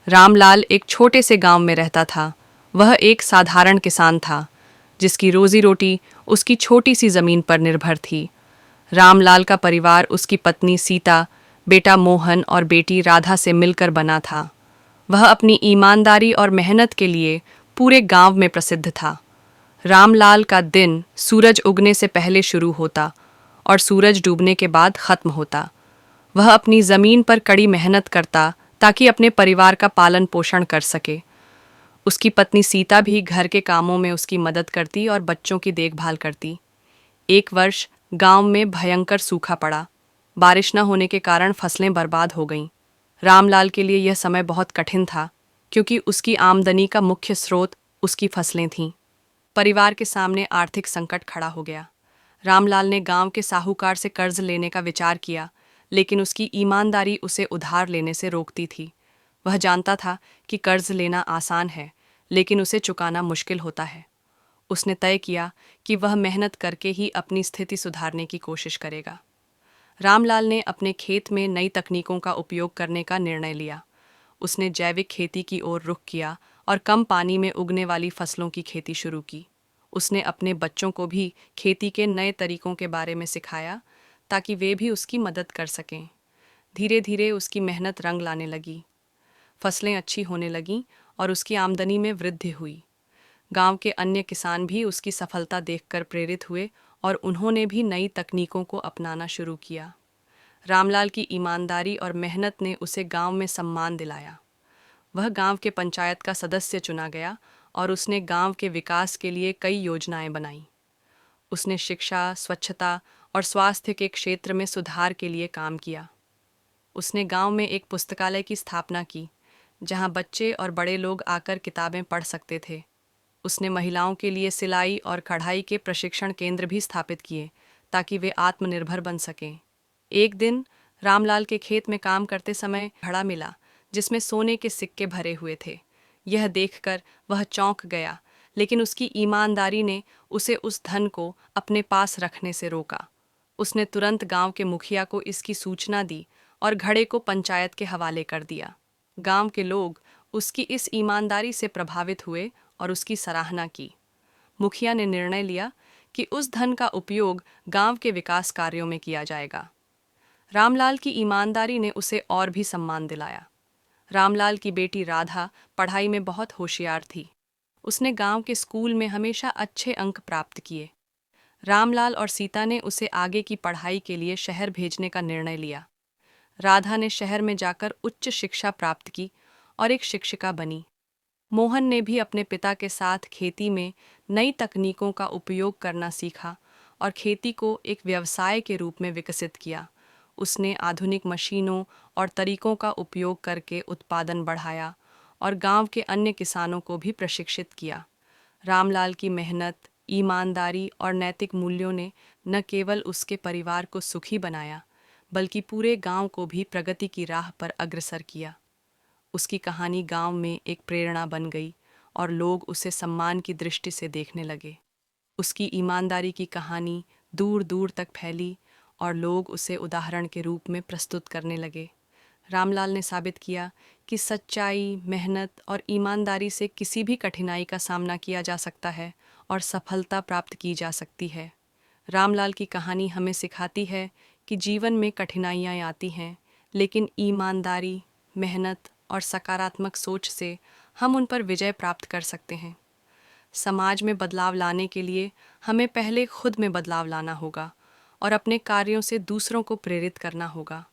रामलाल एक छोटे से गांव में रहता था। वह एक साधारण किसान था, जिसकी रोजी रोटी उसकी छोटी सी जमीन पर निर्भर थी। रामलाल का परिवार उसकी पत्नी सीता, बेटा मोहन और बेटी राधा से मिलकर बना था। वह अपनी ईमानदारी और मेहनत के लिए पूरे गांव में प्रसिद्ध था। रामलाल का दिन सूरज उगने से पहले शुरू होता और सूरज डूबने के बाद खत्म होता। वह अपनी जमीन पर कड़ी मेहनत करता ताकि अपने परिवार का पालन पोषण कर सके। उसकी पत्नी सीता भी घर के कामों में उसकी मदद करती और बच्चों की देखभाल करती। एक वर्ष गांव में भयंकर सूखा पड़ा। बारिश न होने के कारण फसलें बर्बाद हो गईं। रामलाल के लिए यह समय बहुत कठिन था, क्योंकि उसकी आमदनी का मुख्य स्रोत उसकी फसलें थीं। परिवार के सामने आर्थिक संकट खड़ा हो गया। रामलाल ने गांव के साहूकार से कर्ज लेने का विचार किया, लेकिन उसकी ईमानदारी उसे उधार लेने से रोकती थी। वह जानता था कि कर्ज लेना आसान है, लेकिन उसे चुकाना मुश्किल होता है। उसने तय किया कि वह मेहनत करके ही अपनी स्थिति सुधारने की कोशिश करेगा। रामलाल ने अपने खेत में नई तकनीकों का उपयोग करने का निर्णय लिया। उसने जैविक खेती की ओर रुख किया और कम पानी में उगने वाली फसलों की खेती शुरू की। उसने अपने बच्चों को भी खेती के नए तरीकों के बारे में सिखाया, ताकि वे भी उसकी मदद कर सकें। धीरे धीरे उसकी मेहनत रंग लाने लगी। फसलें अच्छी होने लगीं और उसकी आमदनी में वृद्धि हुई। गांव के अन्य किसान भी उसकी सफलता देखकर प्रेरित हुए और उन्होंने भी नई तकनीकों को अपनाना शुरू किया। रामलाल की ईमानदारी और मेहनत ने उसे गांव में सम्मान दिलाया। वह गांव के पंचायत का सदस्य चुना गया और उसने गांव के विकास के लिए कई योजनाएं बनाईं। उसने शिक्षा, स्वच्छता और स्वास्थ्य के क्षेत्र में सुधार के लिए काम किया। उसने गांव में एक पुस्तकालय की स्थापना की, जहां बच्चे और बड़े लोग आकर किताबें पढ़ सकते थे। उसने महिलाओं के लिए सिलाई और कढ़ाई के प्रशिक्षण केंद्र भी स्थापित किए, ताकि वे आत्मनिर्भर बन सकें। एक दिन रामलाल के खेत में काम करते समय घड़ा मिला, जिसमें सोने के सिक्के भरे हुए थे। यह देखकर वह चौंक गया, लेकिन उसकी ईमानदारी ने उसे उस धन को अपने पास रखने से रोका। उसने तुरंत गांव के मुखिया को इसकी सूचना दी और घड़े को पंचायत के हवाले कर दिया। गांव के लोग उसकी इस ईमानदारी से प्रभावित हुए और उसकी सराहना की। मुखिया ने निर्णय लिया कि उस धन का उपयोग गांव के विकास कार्यों में किया जाएगा। रामलाल की ईमानदारी ने उसे और भी सम्मान दिलाया। रामलाल की बेटी राधा पढ़ाई में बहुत होशियार थी। उसने गांव के स्कूल में हमेशा अच्छे अंक प्राप्त किए। रामलाल और सीता ने उसे आगे की पढ़ाई के लिए शहर भेजने का निर्णय लिया। राधा ने शहर में जाकर उच्च शिक्षा प्राप्त की और एक शिक्षिका बनी। मोहन ने भी अपने पिता के साथ खेती में नई तकनीकों का उपयोग करना सीखा और खेती को एक व्यवसाय के रूप में विकसित किया। उसने आधुनिक मशीनों और तरीकों का उपयोग करके उत्पादन बढ़ाया और गांव के अन्य किसानों को भी प्रशिक्षित किया। रामलाल की मेहनत, ईमानदारी और नैतिक मूल्यों ने न केवल उसके परिवार को सुखी बनाया, बल्कि पूरे गांव को भी प्रगति की राह पर अग्रसर किया। उसकी कहानी गांव में एक प्रेरणा बन गई और लोग उसे सम्मान की दृष्टि से देखने लगे। उसकी ईमानदारी की कहानी दूर दूर तक फैली और लोग उसे उदाहरण के रूप में प्रस्तुत करने लगे। रामलाल ने साबित किया कि सच्चाई, मेहनत और ईमानदारी से किसी भी कठिनाई का सामना किया जा सकता है और सफलता प्राप्त की जा सकती है। रामलाल की कहानी हमें सिखाती है कि जीवन में कठिनाइयाँ आती हैं, लेकिन ईमानदारी, मेहनत और सकारात्मक सोच से हम उन पर विजय प्राप्त कर सकते हैं। समाज में बदलाव लाने के लिए हमें पहले खुद में बदलाव लाना होगा और अपने कार्यों से दूसरों को प्रेरित करना होगा।